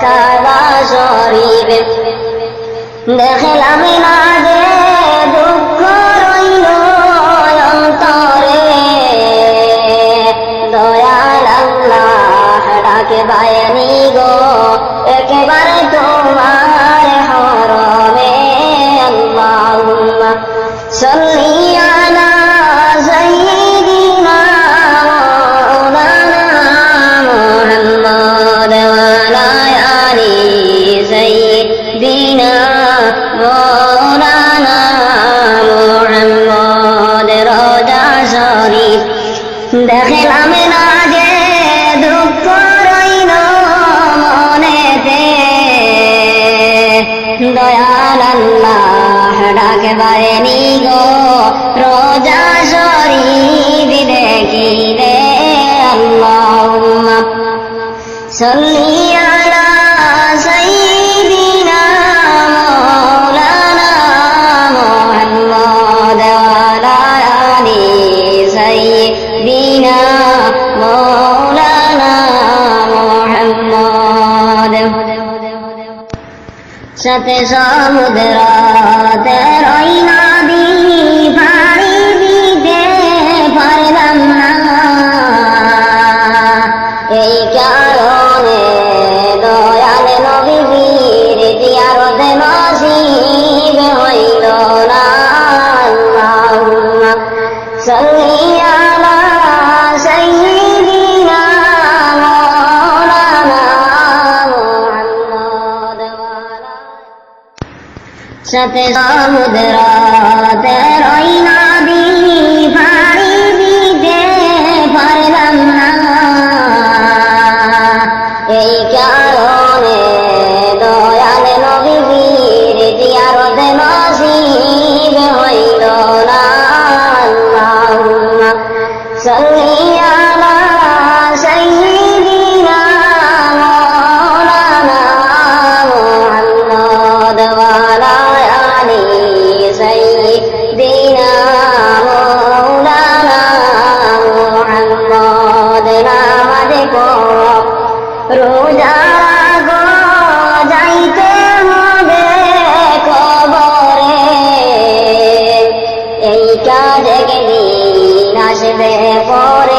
কাবা শরীফ দেখলাম না যে দুঃখ রইল অন্তরে, দয়াল আল্লাহ ডাকে বায়ানি গো একেবারে তোমার হরমে। আল্লাহুম্মা সাল্লি আলা সাইয়্যিদিনা মাওলানা মুহাম্মদ ওয়া আলা আলি সাইয়্যিদিনা মাওলানা মুহাম্মদ। রোজা শরীফ দেখলাম না যে দুঃখ রইল মনেতে, দয়াল আল্লাহ ডাকে বায়ানি গো রোজা শরীফ দেখিলে। আল্লাহুম্মা সাল্লি আলা সাইয়্যিদিনা মাওলানা মুহাম্মদ ওয়া আলা আলি সাইয়্যিদিনা মাওলানা মুহাম্মদ। সাথে সমুদ্র তেরোই নদী পাড়ি দিতে পারলাম না, এই কারণে দয়াল নবীর জিয়ারত নসিব হইল না। আল্লাহুম্মা সাল্লি আলা সাইয়্যিদিনা মাওলানা মুহাম্মদ ওয়া আলা। সাথে সমুদ্র তেরোই নদী পাড়ি দিতে পারলাম না, এই কারণে দয়াল নবীর জিয়ারত নসিব হইল না। আল্লাহুম্মা সাল্লি আলা সাইয়্যিদিনা মাওলানা মুহাম্মদ ওয়া আলা আলি সাইয়্যিদিনা মাওলানা মুহাম্মদ। নামাজ পড়ো রোজা রাখো যাইতে হবে কবরে, এই কাজ একদিন আসবে পরে।